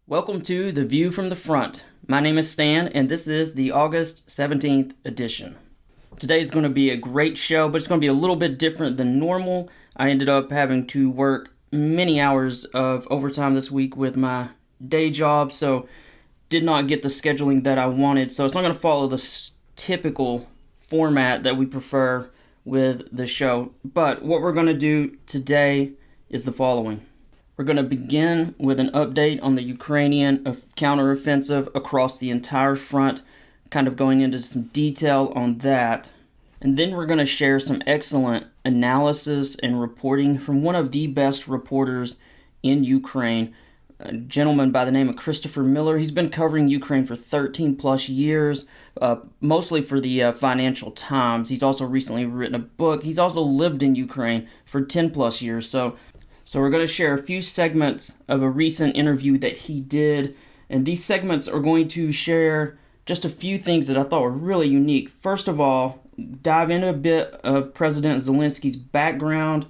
Welcome to The View from the Front. My name is Stan, and this is the August 17th edition. Today is going to be a great show, but it's going to be a little bit different than normal. I ended up having to work many hours of overtime this week with my day job, so did not get the scheduling that I wanted. So it's not going to follow the typical format that we prefer with the show. But what we're going to do today is the following. We're going to begin with an update on the Ukrainian counteroffensive across the entire front, kind of going into some detail on that. And then we're going to share some excellent analysis and reporting from one of the best reporters in Ukraine, a gentleman by the name of Christopher Miller. He's been covering Ukraine for 13 plus years, mostly for the Financial Times. He's also recently written a book. He's also lived in Ukraine for 10 plus years. So we're going to share a few segments of a recent interview that he did, and these segments are going to share just a few things that I thought were really unique. First of all, dive into a bit of President Zelensky's background.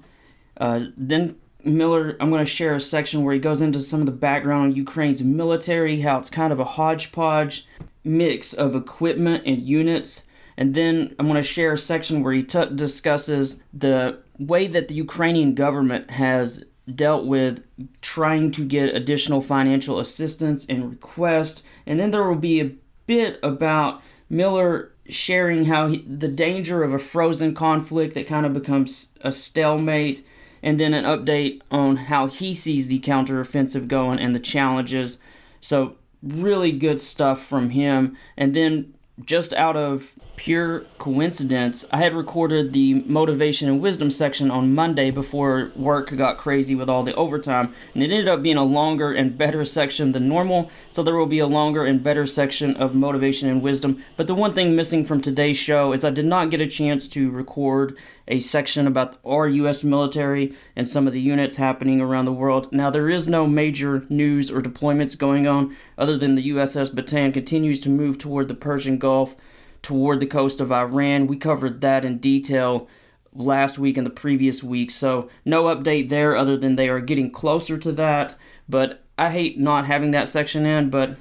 Then Miller, I'm going to share a section where he goes into some of the background on Ukraine's military, how it's kind of a hodgepodge mix of equipment and units. And then I'm going to share a section where he discusses the way that the Ukrainian government has dealt with trying to get additional financial assistance and requests. And then there will be a bit about Miller sharing how the danger of a frozen conflict that kind of becomes a stalemate, and then an update on how he sees the counteroffensive going and the challenges. So really good stuff from him. And then just out of pure coincidence, I had recorded the motivation and wisdom section on Monday before work got crazy with all the overtime, and it ended up being a longer and better section than normal, so there will be a longer and better section of motivation and wisdom. But the one thing missing from today's show is I did not get a chance to record a section about our U.S. military and some of the units happening around the world. Now, there is no major news or deployments going on other than the USS Bataan continues to move toward the Persian Gulf, toward the coast of Iran. We covered that in detail last week and the previous week, so no update there other than they are getting closer to that. But I hate not having that section in, but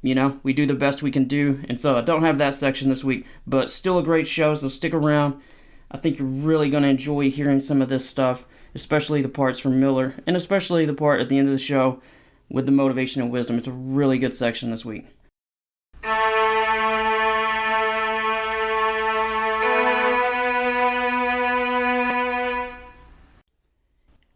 we do the best we can do, and so I don't have that section this week, but still a great show, so stick around. I think you're really going to enjoy hearing some of this stuff, especially the parts from Miller, and especially the part at the end of the show with the motivation and wisdom. It's a really good section this week.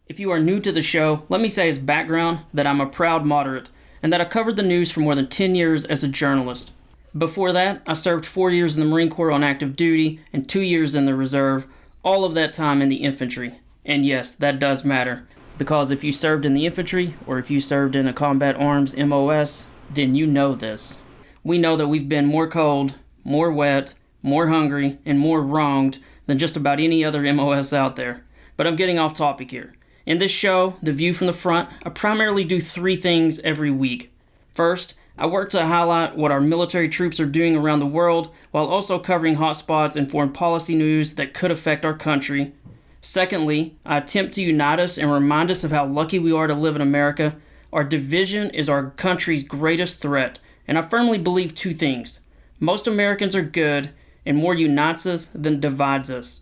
If you are new to the show, let me say as background that I'm a proud moderate and that I covered the news for more than 10 years as a journalist. Before that, I served 4 years in the Marine Corps on active duty and 2 years in the reserve, all of that time in the infantry. And yes, that does matter, because if you served in the infantry or if you served in a combat arms MOS, then you know this. We know that we've been more cold, more wet, more hungry, and more wronged than just about any other MOS out there. But I'm getting off topic here. In this show, The View from the Front, I primarily do 3 things every week. First, I work to highlight what our military troops are doing around the world, while also covering hotspots and foreign policy news that could affect our country. Secondly, I attempt to unite us and remind us of how lucky we are to live in America. Our division is our country's greatest threat, and I firmly believe 2 things. Most Americans are good, and more unites us than divides us.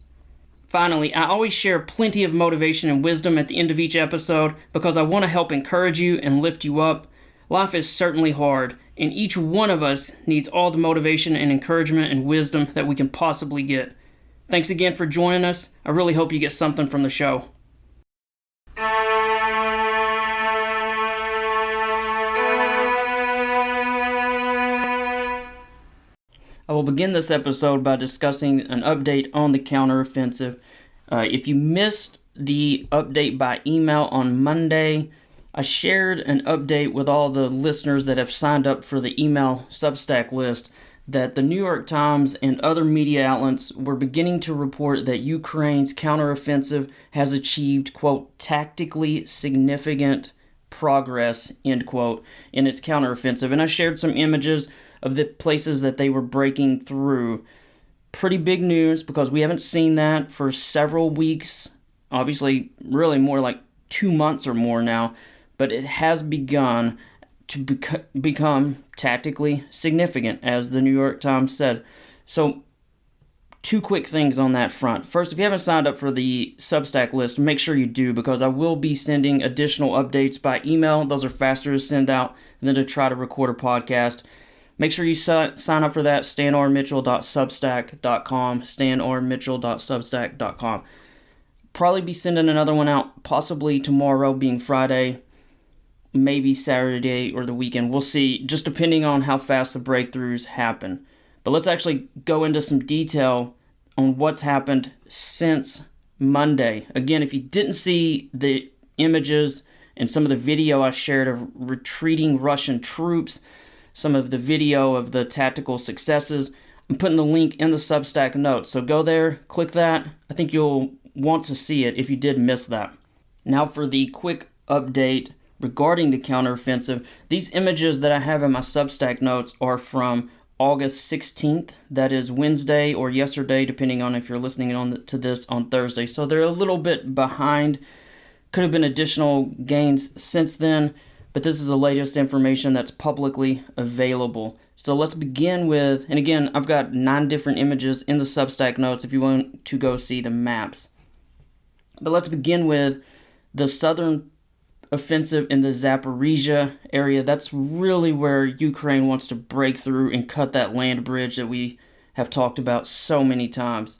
Finally, I always share plenty of motivation and wisdom at the end of each episode because I want to help encourage you and lift you up. Life is certainly hard, and each one of us needs all the motivation and encouragement and wisdom that we can possibly get. Thanks again for joining us. I really hope you get something from the show. I will begin this episode by discussing an update on the counteroffensive. If you missed the update by email on Monday, I shared an update with all the listeners that have signed up for the email Substack list that the New York Times and other media outlets were beginning to report that Ukraine's counteroffensive has achieved, quote, tactically significant progress, end quote, in its counteroffensive. And I shared some images of the places that they were breaking through. Pretty big news because we haven't seen that for several weeks, obviously really more like 2 months or more now, but it has begun. to become tactically significant, as the New York Times said. So, two quick things on that front. First, if you haven't signed up for the Substack list, make sure you do, because I will be sending additional updates by email. Those are faster to send out than to try to record a podcast. Make sure you sign up for that, stanrmitchell.substack.com, stanrmitchell.substack.com. Probably be sending another one out, possibly tomorrow being Friday, maybe Saturday or the weekend. We'll see, just depending on how fast the breakthroughs happen. But let's actually go into some detail on what's happened since Monday. Again, if you didn't see the images and some of the video I shared of retreating Russian troops, some of the video of the tactical successes, I'm putting the link in the Substack notes. So go there, click that. I think you'll want to see it if you did miss that. Now for the quick update regarding the counteroffensive. These images that I have in my Substack notes are from August 16th. That is Wednesday or yesterday, depending on if you're listening to this on Thursday. So they're a little bit behind. Could have been additional gains since then, but this is the latest information that's publicly available. So let's begin with, and again, I've got 9 different images in the Substack notes if you want to go see the maps. But let's begin with the southern offensive in the Zaporizhia area. That's really where Ukraine wants to break through and cut that land bridge that we have talked about so many times.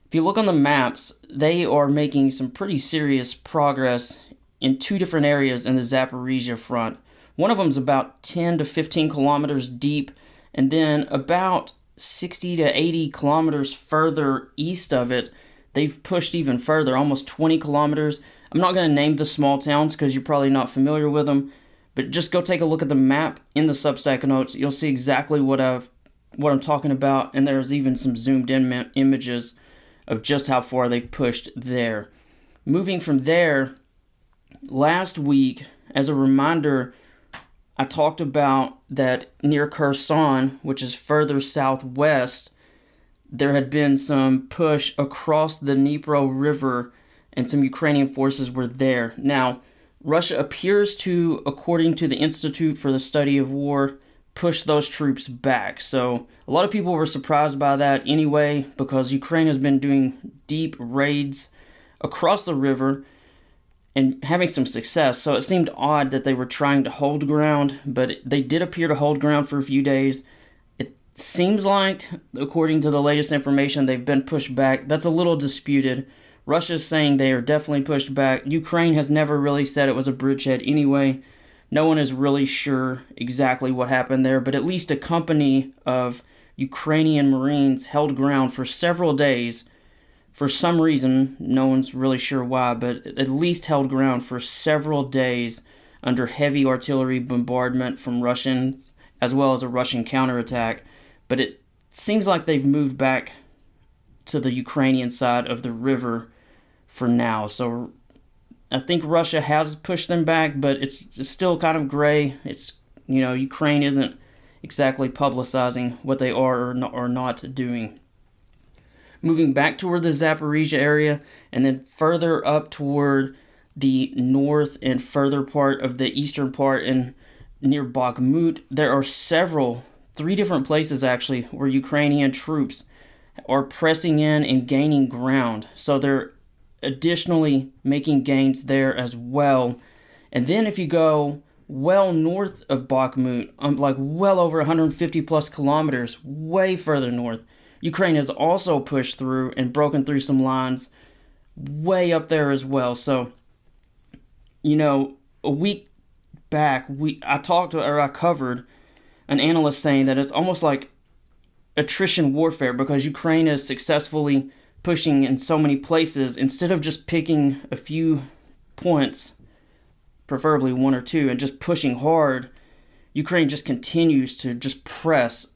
If you look on the maps, they are making some pretty serious progress in 2 different areas in the Zaporizhia front. One of them is about 10 to 15 kilometers deep, and then about 60 to 80 kilometers further east of it, they've pushed even further, almost 20 kilometers. I'm not going to name the small towns because you're probably not familiar with them, but just go take a look at the map in the Substack notes. You'll see exactly what I'm talking about, and there's even some zoomed in images of just how far they've pushed there. Moving from there, last week, as a reminder, I talked about that near Kherson, which is further southwest, there had been some push across the Dnipro River, and some Ukrainian forces were there. Now, Russia appears to, according to the Institute for the Study of War, push those troops back. So a lot of people were surprised by that anyway, because Ukraine has been doing deep raids across the river and having some success. So it seemed odd that they were trying to hold ground, but they did appear to hold ground for a few days. It seems like, according to the latest information, they've been pushed back. That's a little disputed. Russia's saying they are definitely pushed back. Ukraine has never really said it was a bridgehead anyway. No one is really sure exactly what happened there, but at least a company of Ukrainian Marines held ground for several days. For some reason, no one's really sure why, but at least held ground for several days under heavy artillery bombardment from Russians, as well as a Russian counterattack. But it seems like they've moved back to the Ukrainian side of the river for now. So I think Russia has pushed them back, but it's still kind of gray. It's, Ukraine isn't exactly publicizing what they are or not doing. Moving back toward the Zaporizhia area, and then further up toward the north and further part of the eastern part and near Bakhmut, there are 3 different places actually, where Ukrainian troops are pressing in and gaining ground. So they're additionally making gains there as well. And then if you go well north of Bakhmut, like well over 150 plus kilometers, way further north, Ukraine has also pushed through and broken through some lines way up there as well. So, a week back, I covered an analyst saying that it's almost like attrition warfare, because Ukraine is successfully pushing in so many places. Instead of just picking a few points, preferably 1 or 2, and just pushing hard, Ukraine just continues to just press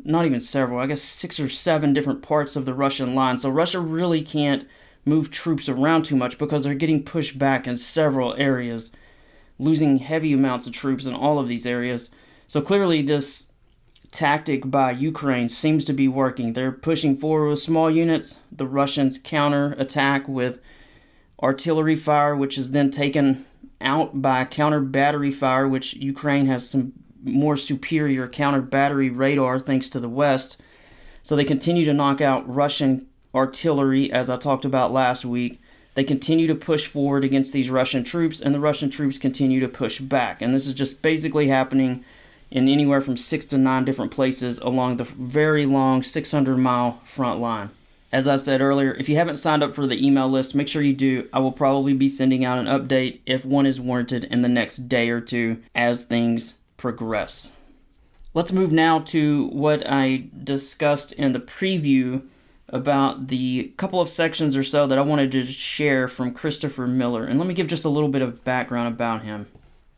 not even several, I guess 6 or 7 different parts of the Russian line. So Russia really can't move troops around too much because they're getting pushed back in several areas, losing heavy amounts of troops in all of these areas. So clearly this tactic by Ukraine seems to be working. They're pushing forward with small units. The Russians counter-attack with artillery fire, which is then taken out by counter battery fire, which Ukraine has some more superior counter battery radar thanks to the West. So they continue to knock out Russian artillery, as I talked about last week. They continue to push forward against these Russian troops, and the Russian troops continue to push back. And this is just basically happening in anywhere from 6 to 9 different places along the very long 600-mile front line. As I said earlier, if you haven't signed up for the email list, make sure you do. I will probably be sending out an update if one is warranted in the next day or two as things progress. Let's move now to what I discussed in the preview about the couple of sections or so that I wanted to share from Christopher Miller. And let me give just a little bit of background about him.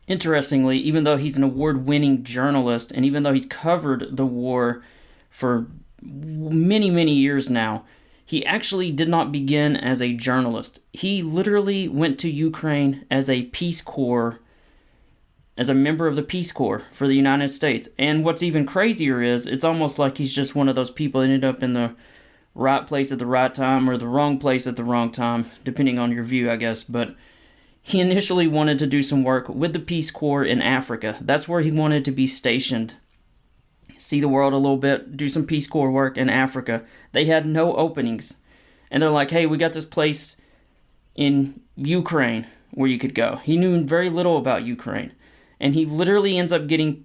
Interestingly, even though he's an award-winning journalist, and even though he's covered the war for many, many years now, he actually did not begin as a journalist. He literally went to Ukraine as a Peace Corps, as a member of the Peace Corps for the United States. And what's even crazier is, it's almost like he's just one of those people that ended up in the right place at the right time, or the wrong place at the wrong time, depending on your view, I guess. But he initially wanted to do some work with the Peace Corps in Africa. That's where he wanted to be stationed. See the world a little bit, do some Peace Corps work in Africa. They had no openings. And they're like, hey, we got this place in Ukraine where you could go. He knew very little about Ukraine. And he literally ends up getting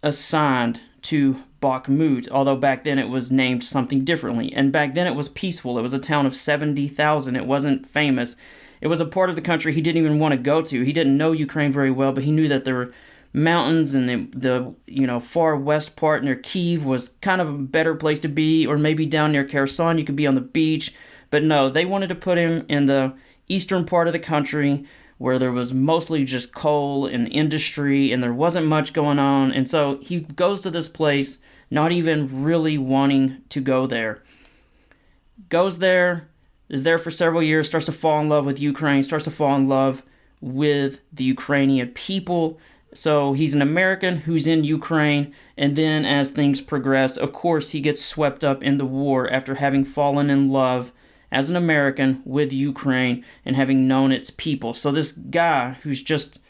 assigned to Bakhmut, although back then it was named something differently. And back then it was peaceful. It was a town of 70,000. It wasn't famous. It was a part of the country he didn't even want to go to. He didn't know Ukraine very well, but he knew that there were mountains, and the far west part near Kyiv was kind of a better place to be, or maybe down near Kherson you could be on the beach. But no, they wanted to put him in the eastern part of the country where there was mostly just coal and industry, and there wasn't much going on. And so he goes to this place not even really wanting to go there. Goes there, is there for several years, starts to fall in love with Ukraine, starts to fall in love with the Ukrainian people. So he's an American who's in Ukraine, and then as things progress, of course, he gets swept up in the war after having fallen in love as an American with Ukraine and having known its people. So this guy who's just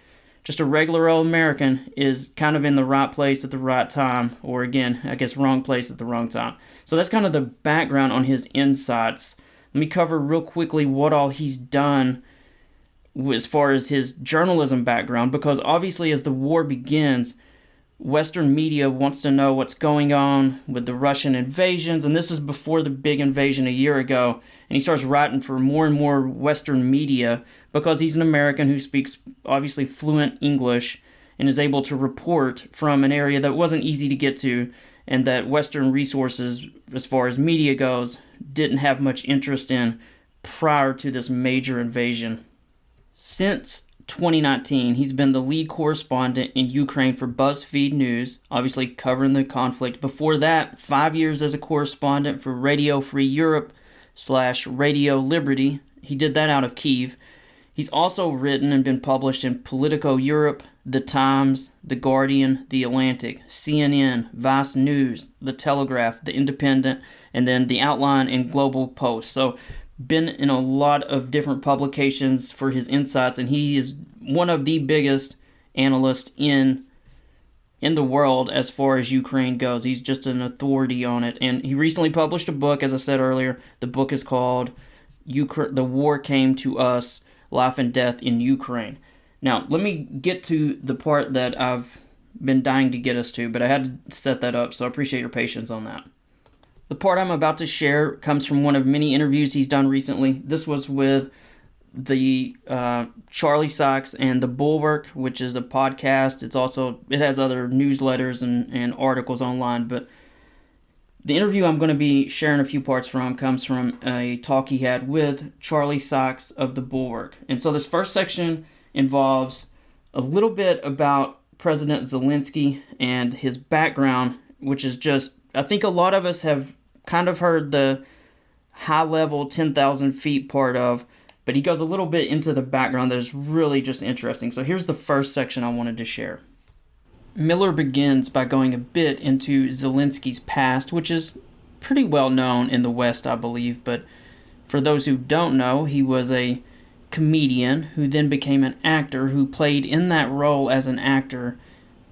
a regular old American is kind of in the right place at the right time, or again, I guess wrong place at the wrong time. So that's kind of the background on his insights. Let me cover real quickly what all he's done as far as his journalism background, because obviously as the war begins, Western media wants to know what's going on with the Russian invasions, and this is before the big invasion a year ago, and he starts writing for more and more Western media because he's an American who speaks obviously fluent English and is able to report from an area that wasn't easy to get to, and that Western resources, as far as media goes, didn't have much interest in prior to this major invasion. Since 2019, he's been the lead correspondent in Ukraine for BuzzFeed News, obviously covering the conflict. Before that, 5 years as a correspondent for Radio Free Europe / Radio Liberty. He did that out of Kyiv. He's also written and been published in Politico Europe, The Times, The Guardian, The Atlantic, CNN, Vice News, The Telegraph, The Independent, and then The Outline and Global Post. So been in a lot of different publications for his insights, and he is one of the biggest analysts in the world as far as Ukraine goes. He's just an authority on it, and he recently published a book, as I said earlier. The book is called The War Came to Us, Life and Death in Ukraine. Now, let me get to the part that I've been dying to get us to, but I had to set that up, so I appreciate your patience on that. The part I'm about to share comes from one of many interviews he's done recently. This was with the Charlie Sykes and The Bulwark, which is a podcast. It has other newsletters and articles online, but the interview I'm going to be sharing a few parts from comes from a talk he had with Charlie Sykes of The Bulwark. And so this first section involves a little bit about President Zelensky and his background, which is just, I think a lot of us have kind of heard the high-level 10,000 feet part of, but he goes a little bit into the background that is really just interesting. So here's the first section I wanted to share. Miller begins by going a bit into Zelensky's past, which is pretty well known in the West, I believe, but for those who don't know, he was a comedian who then became an actor who played in that role as an actor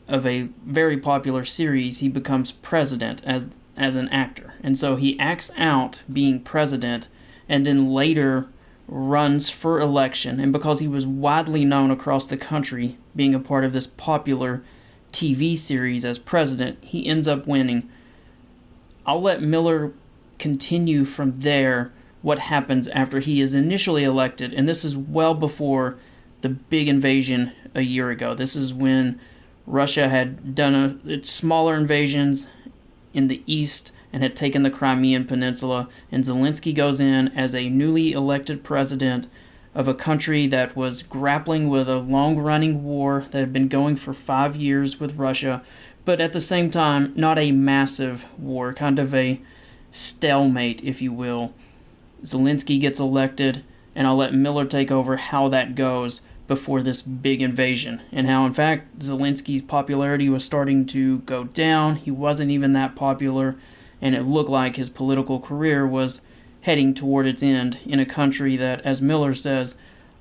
of a very popular series. He becomes president as an actor. And so he acts out being president and then later runs for election. And because he was widely known across the country being a part of this popular TV series as president, he ends up winning. I'll let Miller continue from there what happens after he is initially elected, and this is well before the big invasion a year ago. This is when Russia had done its smaller invasions in the east and had taken the Crimean Peninsula, and Zelensky goes in as a newly elected president of a country that was grappling with a long-running war that had been going for 5 years with Russia, but at the same time, not a massive war, kind of a stalemate, if you will. Zelensky gets elected, and I'll let Miller take over how that goes before this big invasion, and how, in fact, Zelensky's popularity was starting to go down. He wasn't even that popular, and it looked like his political career was heading toward its end in a country that, as Miller says,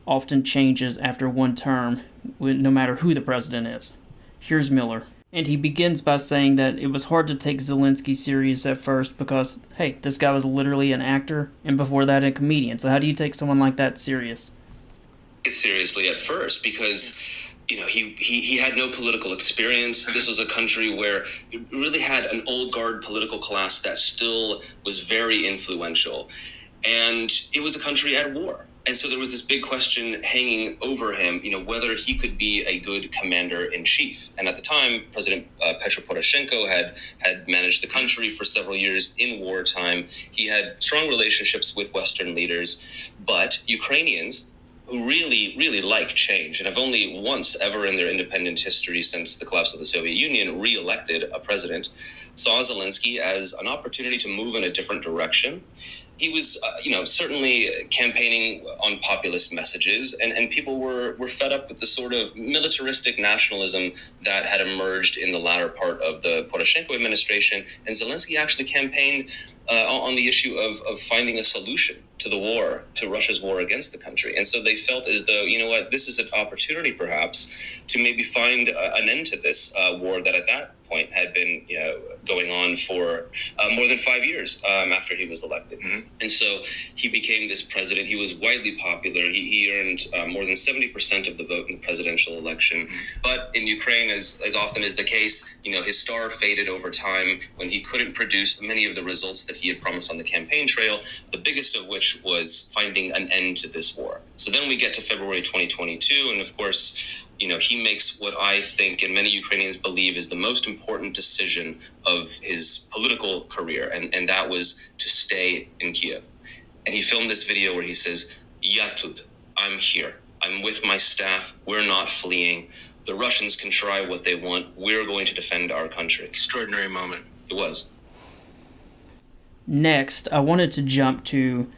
often changes after one term, no matter who the president is. Here's Miller. And he begins by saying that it was hard to take Zelensky serious at first because, hey, this guy was literally an actor, and before that a comedian. So how do you take someone like that serious? It seriously at first because, he had no political experience. This was a country where it really had an old guard political class that still was very influential. And it was a country at war. And so there was this big question hanging over him, whether he could be a good commander-in-chief. And at the time, President Petro Poroshenko had managed the country for several years in wartime. He had strong relationships with Western leaders, but Ukrainians, who really, really like change, and have only once ever in their independent history since the collapse of the Soviet Union re-elected a president, saw Zelensky as an opportunity to move in a different direction. He was, certainly campaigning on populist messages, and people were fed up with the sort of militaristic nationalism that had emerged in the latter part of the Poroshenko administration. And Zelensky actually campaigned on the issue of finding a solution to the war, to Russia's war against the country. And so they felt as though, this is an opportunity perhaps to maybe find an end to this war that at that point had been, going on for more than 5 years after he was elected. Mm-hmm. And so he became this president. He was widely popular. He earned more than 70% of the vote in the presidential election. Mm-hmm. But in Ukraine, as often is the case, his star faded over time when he couldn't produce many of the results that he had promised on the campaign trail, the biggest of which was finding an end to this war. So then we get to February 2022, and of course, he makes what I think and many Ukrainians believe is the most important decision of his political career, and that was to stay in Kiev. And he filmed this video where he says, "Yatud, I'm here. I'm with my staff. We're not fleeing. The Russians can try what they want. We're going to defend our country." Extraordinary moment. It was. Next, I wanted to jump to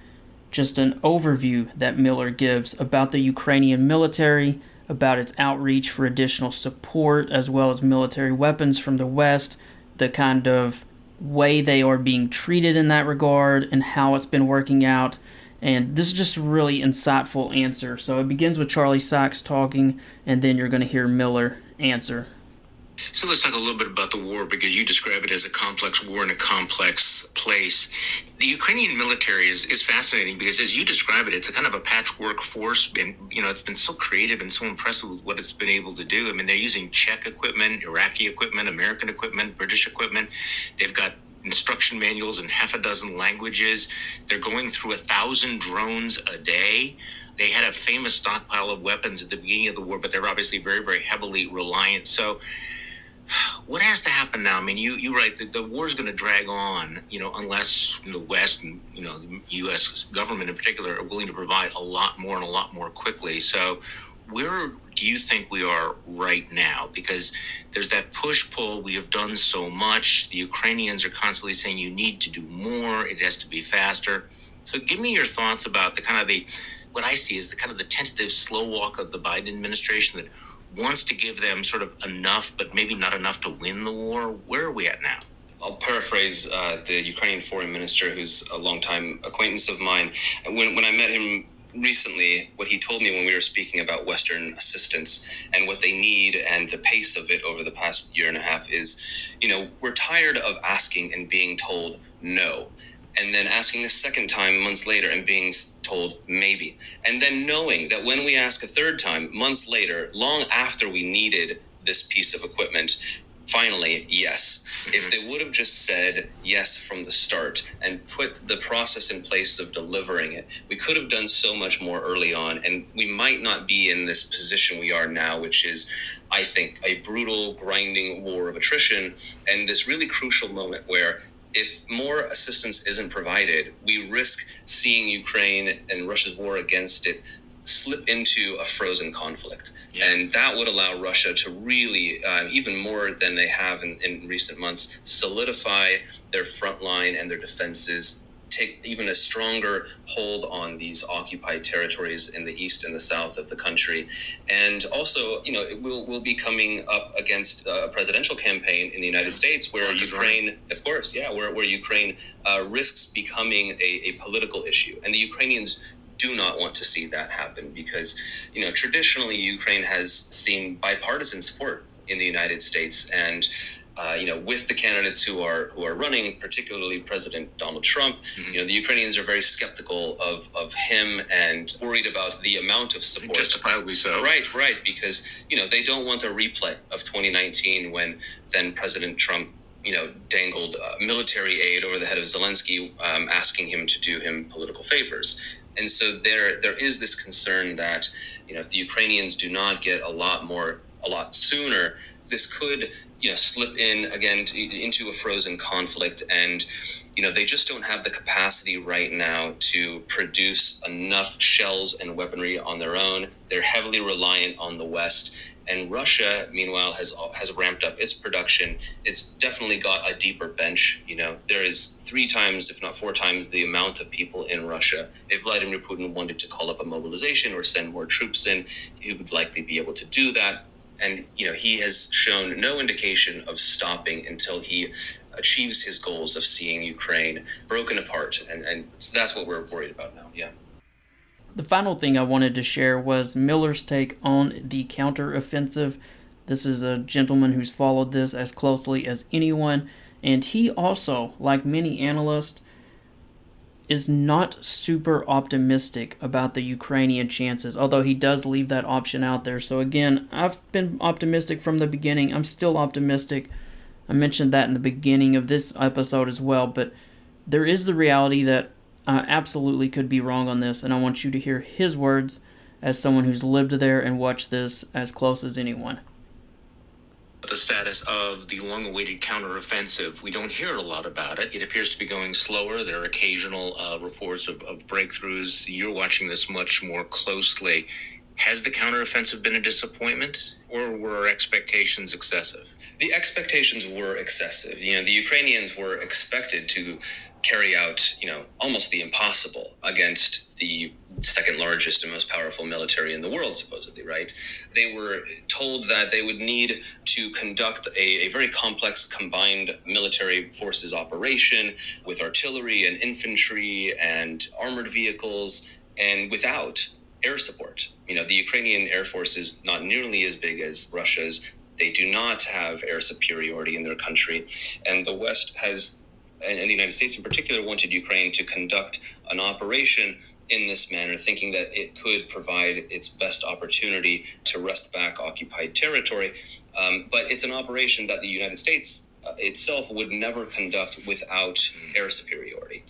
just an overview that Miller gives about the Ukrainian military, about its outreach for additional support, as well as military weapons from the West, the kind of way they are being treated in that regard, and how it's been working out. And this is just a really insightful answer. So it begins with Charlie Sykes talking, and then you're going to hear Miller answer. So let's talk a little bit about the war, because you describe it as a complex war in a complex place. The Ukrainian military is fascinating because, as you describe it, it's a kind of a patchwork force, and it's been so creative and so impressive with what it's been able to do. I mean, they're using Czech equipment, Iraqi equipment, American equipment, British equipment. They've got instruction manuals in half a dozen languages. They're going through 1,000 drones a day. They had a famous stockpile of weapons at the beginning of the war, but they're obviously very, very heavily reliant. So what has to happen now? I mean, you write that the war is going to drag on, unless the West and, the U.S. government in particular are willing to provide a lot more and a lot more quickly. So where do you think we are right now? Because there's that push-pull. We have done so much. The Ukrainians are constantly saying you need to do more. It has to be faster. So give me your thoughts about what I see is the kind of the tentative slow walk of the Biden administration that wants to give them sort of enough, but maybe not enough to win the war. Where are we at now? I'll paraphrase the Ukrainian foreign minister, who's a longtime acquaintance of mine. When I met him recently, what he told me when we were speaking about Western assistance and what they need and the pace of it over the past year and a half is, we're tired of asking and being told no, and then asking a second time months later and being told maybe, and then knowing that when we ask a third time months later, long after we needed this piece of equipment, finally, yes. If they would have just said yes from the start and put the process in place of delivering it, we could have done so much more early on, and we might not be in this position we are now, which is, I think, a brutal, grinding war of attrition, and this really crucial moment where if more assistance isn't provided, we risk seeing Ukraine and Russia's war against it slip into a frozen conflict. Yeah. And that would allow Russia to really, even more than they have in recent months, solidify their front line and their defenses, take even a stronger hold on these occupied territories in the east and the south of the country. And also, we'll be coming up against a presidential campaign in the United States where Ukraine, of course, where Ukraine risks becoming a political issue. And the Ukrainians do not want to see that happen because, traditionally Ukraine has seen bipartisan support in the United States, and with the candidates who are running, particularly President Donald Trump, the Ukrainians are very skeptical of him and worried about the amount of support. Justifiably so. Right, because they don't want a replay of 2019 when then President Trump dangled military aid over the head of Zelensky, asking him to do him political favors. And so there is this concern that, if the Ukrainians do not get a lot sooner, this could, slip in again into a frozen conflict. And, they just don't have the capacity right now to produce enough shells and weaponry on their own. They're heavily reliant on the West. And Russia, meanwhile, has ramped up its production. It's definitely got a deeper bench. There is 3 times, if not 4 times, the amount of people in Russia. If Vladimir Putin wanted to call up a mobilization or send more troops in, he would likely be able to do that. And, he has shown no indication of stopping until he achieves his goals of seeing Ukraine broken apart. And so that's what we're worried about now. Yeah. The final thing I wanted to share was Miller's take on the counteroffensive. This is a gentleman who's followed this as closely as anyone, and he also, like many analysts, is not super optimistic about the Ukrainian chances, although he does leave that option out there. So again, I've been optimistic from the beginning. I'm still optimistic. I mentioned that in the beginning of this episode as well, but there is the reality that I absolutely could be wrong on this, and I want you to hear his words as someone who's lived there and watched this as close as anyone. The status of the long-awaited counteroffensive, we don't hear a lot about it. It appears to be going slower. There are occasional reports of breakthroughs. You're watching this much more closely. Has the counteroffensive been a disappointment, or were our expectations excessive? The expectations were excessive. The Ukrainians were expected to carry out, almost the impossible against the second largest and most powerful military in the world, supposedly, right? They were told that they would need to conduct a very complex combined military forces operation with artillery and infantry and armored vehicles, and without air support. The Ukrainian Air Force is not nearly as big as Russia's. They do not have air superiority in their country, and the West has, and the United States in particular, wanted Ukraine to conduct an operation in this manner, thinking that it could provide its best opportunity to wrest back occupied territory. But it's an operation that the United States itself would never conduct without air superiority.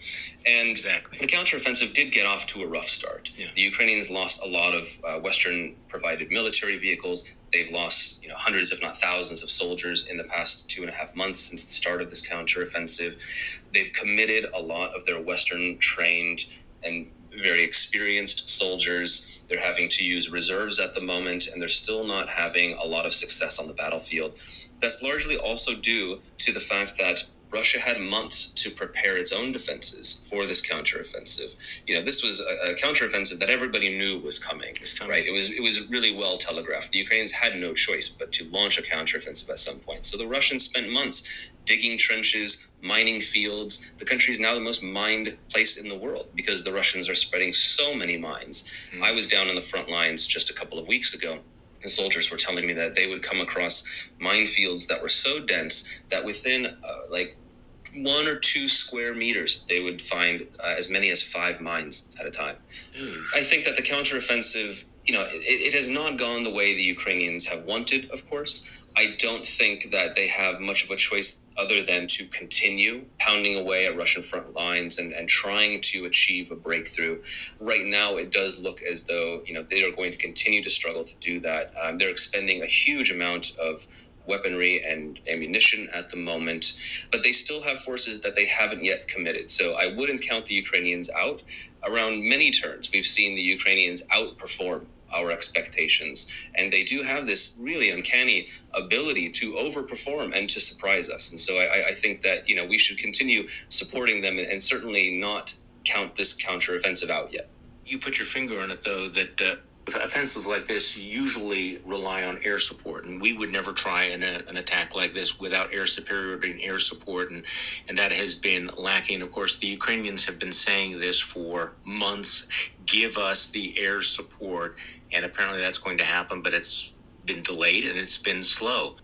And exactly. The counteroffensive did get off to a rough start. Yeah. The Ukrainians lost a lot of Western-provided military vehicles. They've lost hundreds, if not thousands, of soldiers in the past 2.5 months since the start of this counteroffensive. They've committed a lot of their Western-trained and very experienced soldiers. They're having to use reserves at the moment, and they're still not having a lot of success on the battlefield. That's largely also due to the fact that Russia had months to prepare its own defenses for this counteroffensive. This was a counteroffensive that everybody knew was coming. Right? It was really well telegraphed. The Ukrainians had no choice but to launch a counteroffensive at some point. So the Russians spent months digging trenches, mining fields. The country is now the most mined place in the world because the Russians are spreading so many mines. I was down on the front lines just a couple of weeks ago. The soldiers were telling me that they would come across minefields that were so dense that within 1 or 2 square meters, they would find as many as 5 mines at a time. I think that the counteroffensive, it has not gone the way the Ukrainians have wanted, of course. I don't think that they have much of a choice other than to continue pounding away at Russian front lines and trying to achieve a breakthrough. Right now, it does look as though, they are going to continue to struggle to do that. They're expending a huge amount of weaponry and ammunition at the moment, but they still have forces that they haven't yet committed. So I wouldn't count the Ukrainians out. Around many turns, we've seen the Ukrainians outperform our expectations, and they do have this really uncanny ability to overperform and to surprise us. And so I think that we should continue supporting them and certainly not count this counteroffensive out yet. You put your finger on it, though, that offensives like this usually rely on air support, and we would never try an attack like this without air superiority and air support, and that has been lacking. Of course, the Ukrainians have been saying this for months: give us the air support, and apparently that's going to happen, but it's been delayed and it's been slow.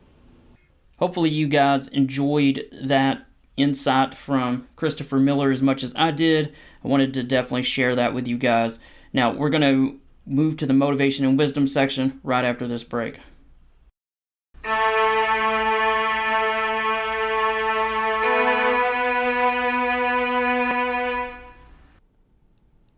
Hopefully you guys enjoyed that insight from Christopher Miller as much as I did. I wanted to definitely share that with you guys. Now, we're going to move to the motivation and wisdom section right after this break.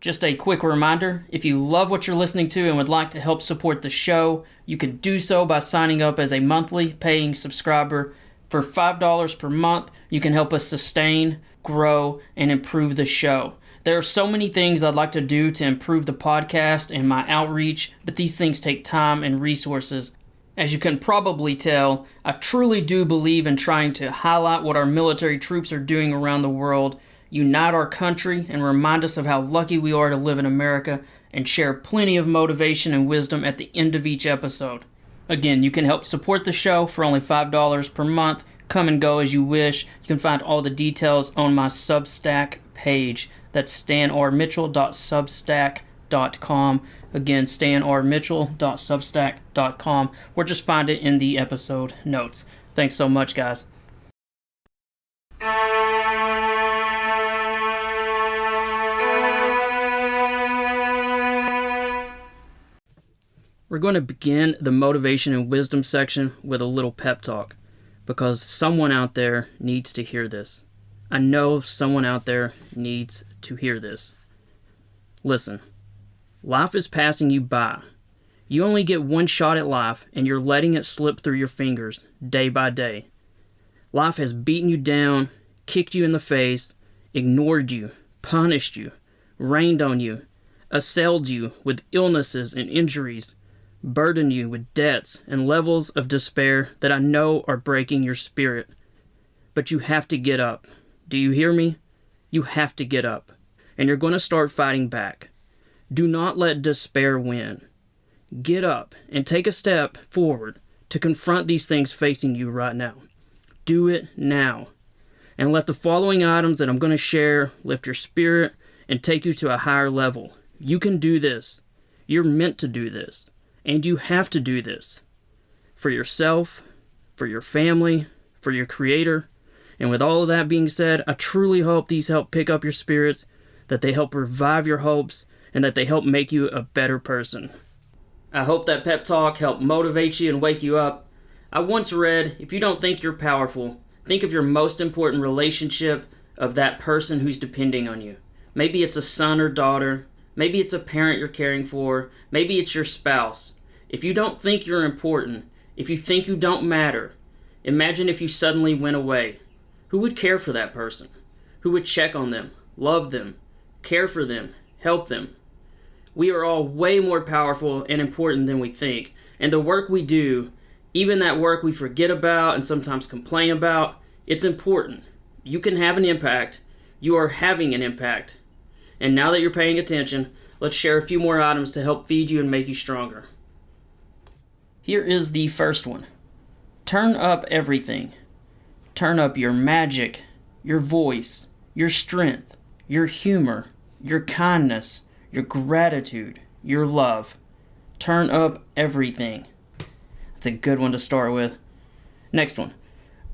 Just a quick reminder, if you love what you're listening to and would like to help support the show, you can do so by signing up as a monthly paying subscriber. For $5 per month, you can help us sustain, grow, and improve the show. There are so many things I'd like to do to improve the podcast and my outreach, but these things take time and resources. As you can probably tell, I truly do believe in trying to highlight what our military troops are doing around the world, unite our country, and remind us of how lucky we are to live in America, and share plenty of motivation and wisdom at the end of each episode. Again, you can help support the show for only $5 per month. Come and go as you wish. You can find all the details on my Substack page. That's stanrmitchell.substack.com. Again, stanrmitchell.substack.com, or just find it in the episode notes. Thanks so much, guys. We're going to begin the motivation and wisdom section with a little pep talk, because someone out there needs to hear this. I know someone out there needs to hear this. Listen, life is passing you by. You only get one shot at life, and you're letting it slip through your fingers day by day. Life has beaten you down, kicked you in the face, ignored you, punished you, rained on you, assailed you with illnesses and injuries, burdened you with debts and levels of despair that I know are breaking your spirit. But you have to get up. Do you hear me? You have to get up. And you're going to start fighting back. Do not let despair win. Get up and take a step forward to confront these things facing you right now. Do it now. And let the following items that I'm going to share lift your spirit and take you to a higher level. You can do this. You're meant to do this. And you have to do this. For yourself, for your family, for your Creator. And with all of that being said, I truly hope these help pick up your spirits, that they help revive your hopes, and that they help make you a better person. I hope that pep talk helped motivate you and wake you up. I once read, if you don't think you're powerful, think of your most important relationship of that person who's depending on you. Maybe it's a son or daughter. Maybe it's a parent you're caring for. Maybe it's your spouse. If you don't think you're important, if you think you don't matter, imagine if you suddenly went away. Who would care for that person? Who would check on them, love them, care for them, help them? We are all way more powerful and important than we think. And the work we do, even that work we forget about and sometimes complain about, it's important. You can have an impact. You are having an impact. And now that you're paying attention, let's share a few more items to help feed you and make you stronger. Here is the first one. Turn up everything. Turn up your magic, your voice, your strength, your humor, your kindness, your gratitude, your love. Turn up everything. That's a good one to start with. Next one.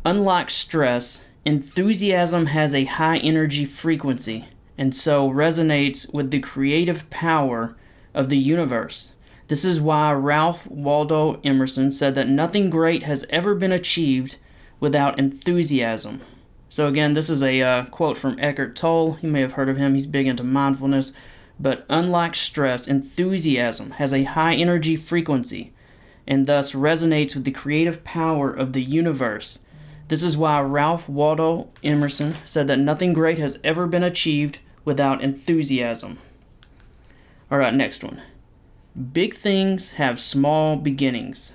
Unlike stress, enthusiasm has a high energy frequency and so resonates with the creative power of the universe. This is why Ralph Waldo Emerson said that nothing great has ever been achieved without enthusiasm. So again, this is a quote from Eckhart Tolle. You may have heard of him. He's big into mindfulness. But unlike stress, enthusiasm has a high energy frequency and thus resonates with the creative power of the universe. This is why Ralph Waldo Emerson said that nothing great has ever been achieved without enthusiasm. All right, next one. Big things have small beginnings.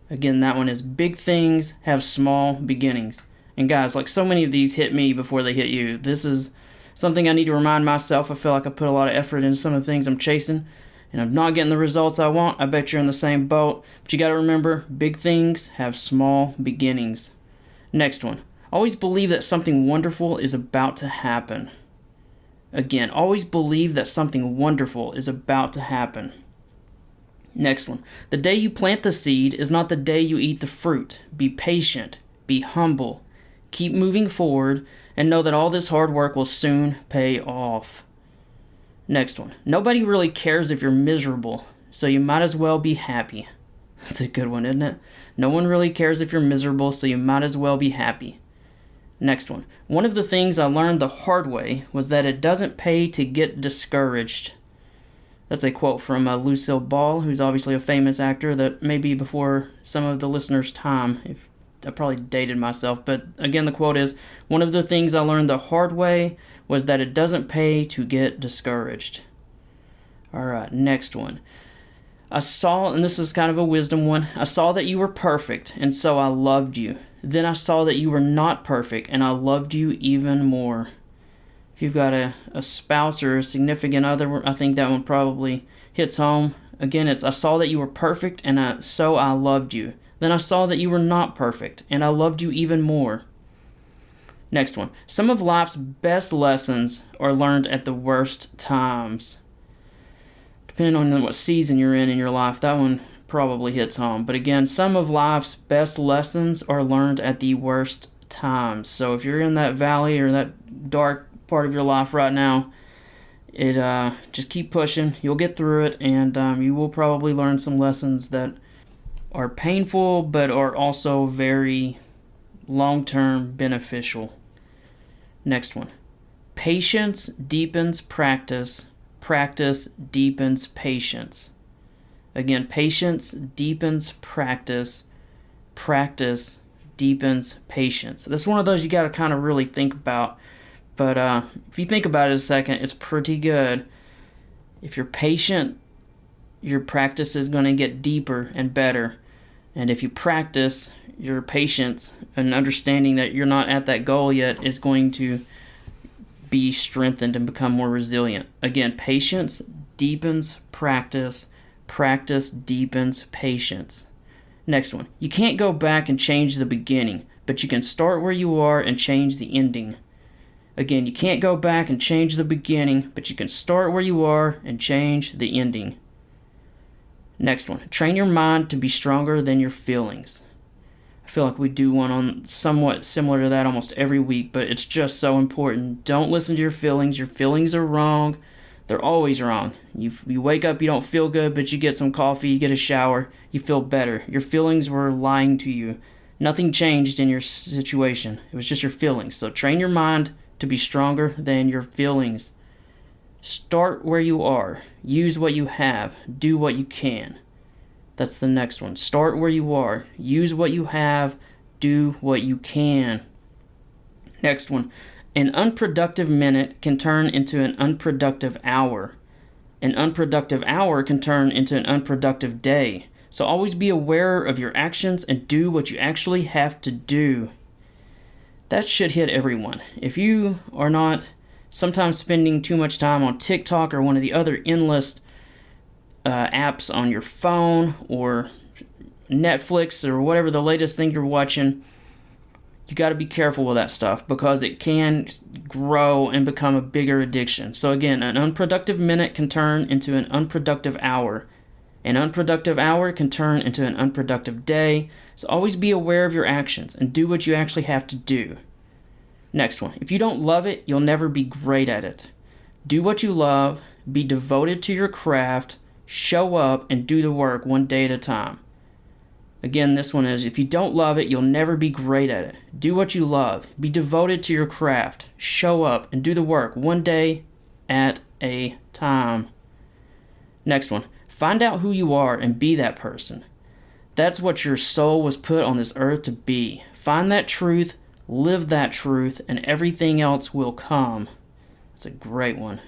Again, that one is big things have small beginnings. And guys, like so many of these hit me before they hit you. This is something I need to remind myself. I feel like I put a lot of effort into some of the things I'm chasing, and I'm not getting the results I want. I bet you're in the same boat. But you got to remember, big things have small beginnings. Next one. Always believe that something wonderful is about to happen. Again, always believe that something wonderful is about to happen. Next one. The day you plant the seed is not the day you eat the fruit. Be patient. Be humble. Keep moving forward and know that all this hard work will soon pay off. Next one. Nobody really cares if you're miserable, so you might as well be happy. That's a good one, isn't it? No one really cares if you're miserable, so you might as well be happy. Next one. One of the things I learned the hard way was that it doesn't pay to get discouraged. That's a quote from Lucille Ball, who's obviously a famous actor that may be before some of the listeners' time. I probably dated myself, but again, the quote is, one of the things I learned the hard way was that it doesn't pay to get discouraged. All right, next one. I saw, and this is kind of a wisdom one, I saw that you were perfect, and so I loved you. Then I saw that you were not perfect, and I loved you even more. If you've got a spouse or a significant other, I think that one probably hits home. Again, it's I saw that you were perfect, and so I loved you. Then I saw that you were not perfect, and I loved you even more. Next one. Some of life's best lessons are learned at the worst times. Depending on what season you're in your life, that one probably hits home. But again, some of life's best lessons are learned at the worst times. So if you're in that valley or that dark part of your life right now, just keep pushing. You'll get through it, and you will probably learn some lessons that are painful but are also very long-term beneficial. Next one. Patience deepens practice. Practice deepens patience. Again, patience deepens practice. Practice deepens patience. This is one of those you got to kind of really think about. But if you think about it a second, it's pretty good. If you're patient, your practice is going to get deeper and better. And if you practice, your patience and understanding that you're not at that goal yet is going to be strengthened and become more resilient. Again, patience deepens practice. Practice deepens patience. Next one. You can't go back and change the beginning, but you can start where you are and change the ending. Again, you can't go back and change the beginning, but you can start where you are and change the ending. Next one. Train your mind to be stronger than your feelings. I feel like we do one on somewhat similar to that almost every week, but it's just so important. Don't listen to your feelings. Your feelings are wrong. They're always wrong. You wake up, you don't feel good, but you get some coffee, you get a shower, you feel better. Your feelings were lying to you. Nothing changed in your situation. It was just your feelings. So train your mind to be stronger than your feelings. Start where you are. Use what you have. Do what you can. That's the next one. Start where you are. Use what you have. Do what you can. Next one. An unproductive minute can turn into an unproductive hour. An unproductive hour can turn into an unproductive day. So always be aware of your actions and do what you actually have to do. That should hit everyone. If you are not sometimes spending too much time on TikTok or one of the other endless apps on your phone or Netflix or whatever the latest thing you're watching, you got to be careful with that stuff because it can grow and become a bigger addiction. So again, an unproductive minute can turn into an unproductive hour. An unproductive hour can turn into an unproductive day. So always be aware of your actions and do what you actually have to do. Next one. If you don't love it, you'll never be great at it. Do what you love. Be devoted to your craft. Show up and do the work one day at a time. Again, this one is, if you don't love it, you'll never be great at it. Do what you love. Be devoted to your craft. Show up and do the work one day at a time. Next one. Find out who you are and be that person. That's what your soul was put on this earth to be. Find that truth, live that truth, and everything else will come. That's a great one.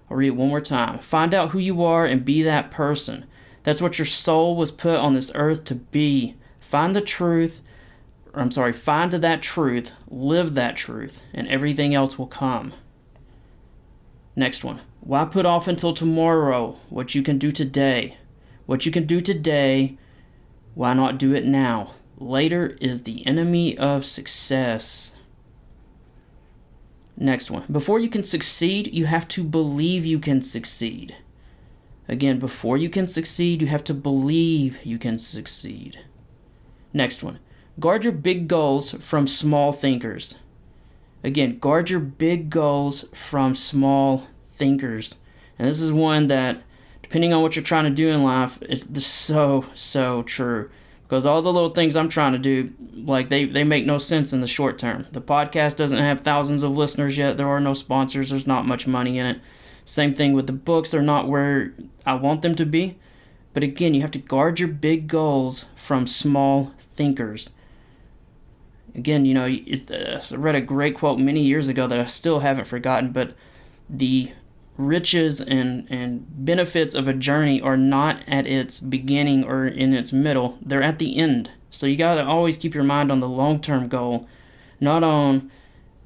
I'll read it one more time. Find out who you are and be that person. That's what your soul was put on this earth to be. Find that truth, live that truth, and everything else will come. Next one. Why put off until tomorrow what you can do today? What you can do today, why not do it now? Later is the enemy of success. Next one. Before you can succeed, you have to believe you can succeed. Again, before you can succeed, you have to believe you can succeed. Next one. Guard your big goals from small thinkers. Again, guard your big goals from small thinkers. And this is one that, depending on what you're trying to do in life, is so true. Because all the little things I'm trying to do, like they make no sense in the short term. The podcast doesn't have thousands of listeners yet. There are no sponsors. There's not much money in it. Same thing with the books. They're not where I want them to be. But again, you have to guard your big goals from small thinkers. Again, I read a great quote many years ago that I still haven't forgotten, but the riches and benefits of a journey are not at its beginning or in its middle. They're at the end. So you got to always keep your mind on the long-term goal, not on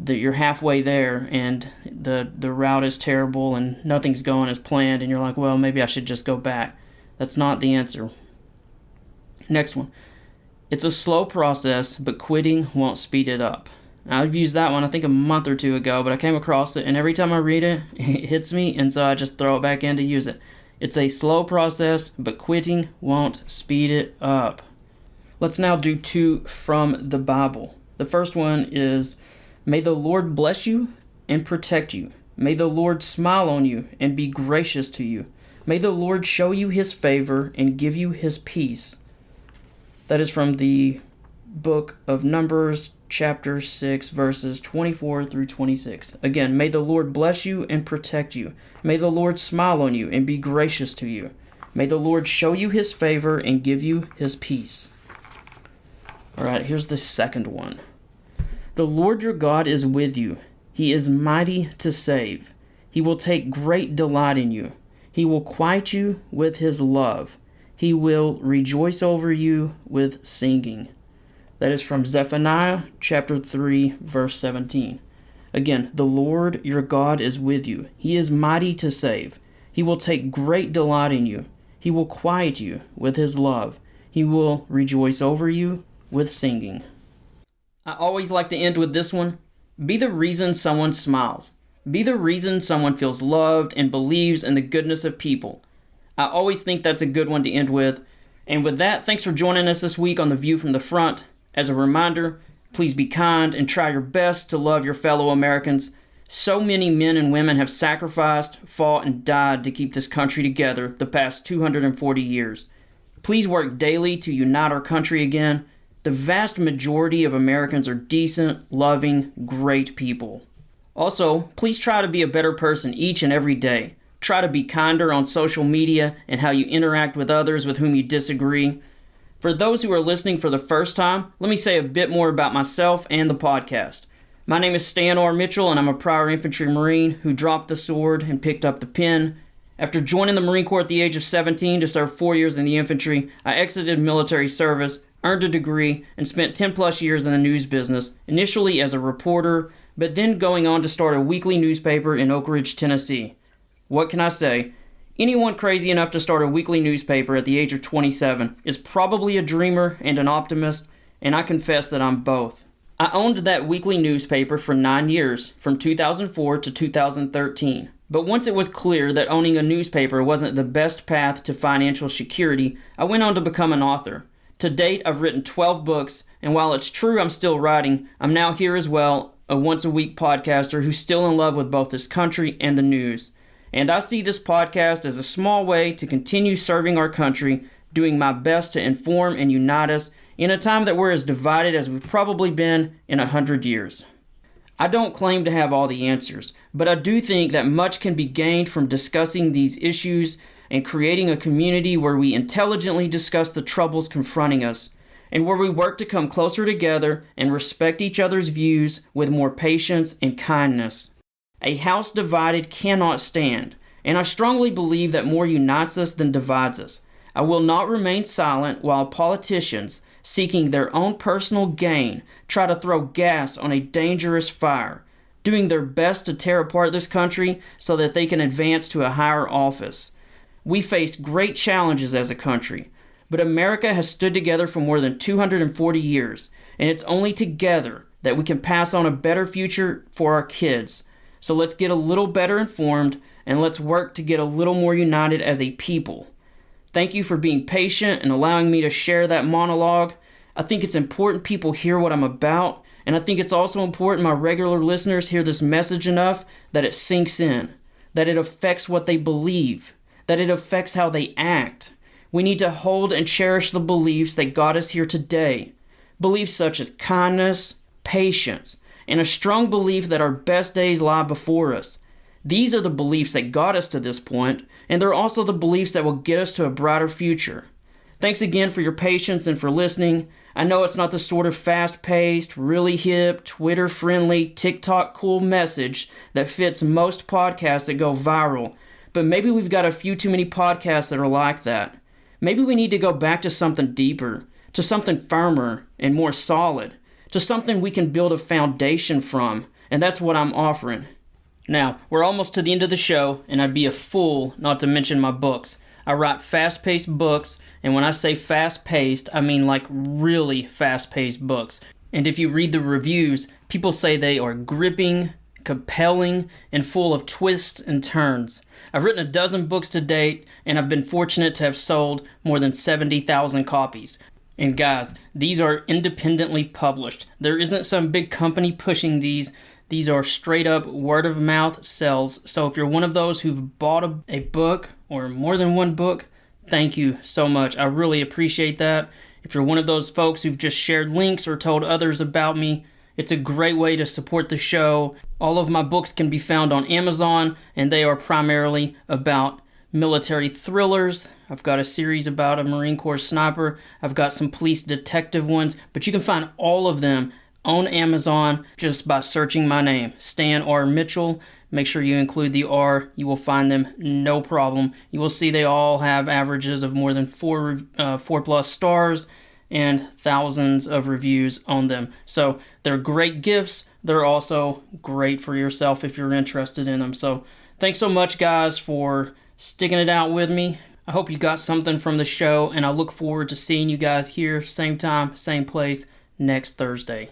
you're halfway there and the route is terrible and nothing's going as planned and you're like, well, maybe I should just go back. That's not the answer. Next one. It's a slow process, but quitting won't speed it up. Now, I've used that one, I think, a month or two ago, but I came across it, and every time I read it, it hits me, and so I just throw it back in to use it. It's a slow process, but quitting won't speed it up. Let's now do 2 from the Bible. The first one is, may the Lord bless you and protect you. May the Lord smile on you and be gracious to you. May the Lord show you his favor and give you his peace. That is from the book of Numbers, chapter 6, verses 24 through 26. Again, may the Lord bless you and protect you. May the Lord smile on you and be gracious to you. May the Lord show you his favor and give you his peace. All right, here's the second one. The Lord your God is with you. He is mighty to save. He will take great delight in you. He will quiet you with his love. He will rejoice over you with singing. That is from Zephaniah chapter 3, verse 17. Again, the Lord your God is with you. He is mighty to save. He will take great delight in you. He will quiet you with his love. He will rejoice over you with singing. I always like to end with this one. Be the reason someone smiles. Be the reason someone feels loved and believes in the goodness of people. I always think that's a good one to end with. And with that, thanks for joining us this week on The View from the Front. As a reminder, please be kind and try your best to love your fellow Americans. So many men and women have sacrificed, fought, and died to keep this country together the past 240 years. Please work daily to unite our country again. The vast majority of Americans are decent, loving, great people. Also, please try to be a better person each and every day. Try to be kinder on social media and how you interact with others with whom you disagree. For those who are listening for the first time, let me say a bit more about myself and the podcast. My name is Stan R. Mitchell, and I'm a prior infantry Marine who dropped the sword and picked up the pen. After joining the Marine Corps at the age of 17 to serve 4 years in the infantry, I exited military service, earned a degree, and spent 10 plus years in the news business, initially as a reporter, but then going on to start a weekly newspaper in Oak Ridge, Tennessee. What can I say? Anyone crazy enough to start a weekly newspaper at the age of 27 is probably a dreamer and an optimist, and I confess that I'm both. I owned that weekly newspaper for 9 years, from 2004 to 2013. But once it was clear that owning a newspaper wasn't the best path to financial security, I went on to become an author. To date, I've written 12 books, and while it's true I'm still writing, I'm now here as well, a once-a-week podcaster who's still in love with both this country and the news. And I see this podcast as a small way to continue serving our country, doing my best to inform and unite us in a time that we're as divided as we've probably been in 100 years. I don't claim to have all the answers, but I do think that much can be gained from discussing these issues and creating a community where we intelligently discuss the troubles confronting us, and where we work to come closer together and respect each other's views with more patience and kindness. A house divided cannot stand, and I strongly believe that more unites us than divides us. I will not remain silent while politicians, seeking their own personal gain, try to throw gas on a dangerous fire, doing their best to tear apart this country so that they can advance to a higher office. We face great challenges as a country, but America has stood together for more than 240 years, and it's only together that we can pass on a better future for our kids. So let's get a little better informed, and let's work to get a little more united as a people. Thank you for being patient and allowing me to share that monologue. I think it's important people hear what I'm about, and I think it's also important my regular listeners hear this message enough that it sinks in, that it affects what they believe, that it affects how they act. We need to hold and cherish the beliefs that got us here today. Beliefs such as kindness, patience, and a strong belief that our best days lie before us. These are the beliefs that got us to this point, and they're also the beliefs that will get us to a brighter future. Thanks again for your patience and for listening. I know it's not the sort of fast-paced, really hip, Twitter-friendly, TikTok-cool message that fits most podcasts that go viral, but maybe we've got a few too many podcasts that are like that. Maybe we need to go back to something deeper, to something firmer and more solid, to something we can build a foundation from, and that's what I'm offering. Now, we're almost to the end of the show, and I'd be a fool not to mention my books. I write fast-paced books, and when I say fast-paced, I mean like really fast-paced books. And if you read the reviews, people say they are gripping, compelling, and full of twists and turns. I've written 12 books to date, and I've been fortunate to have sold more than 70,000 copies. And guys, these are independently published. There isn't some big company pushing these. These are straight up word of mouth sales. So if you're one of those who've bought a book or more than one book, thank you so much. I really appreciate that. If you're one of those folks who've just shared links or told others about me, it's a great way to support the show. All of my books can be found on Amazon, and they are primarily about military thrillers. I've got a series about a Marine Corps sniper. I've got some police detective ones, but you can find all of them on Amazon just by searching my name, Stan R. Mitchell. Make sure you include the R. You will find them no problem. You will see they all have averages of more than 4+ stars and thousands of reviews on them. So they're great gifts. They're also great for yourself if you're interested in them. So thanks so much, guys, for sticking it out with me. I hope you got something from the show, and I look forward to seeing you guys here, same time, same place, next Thursday.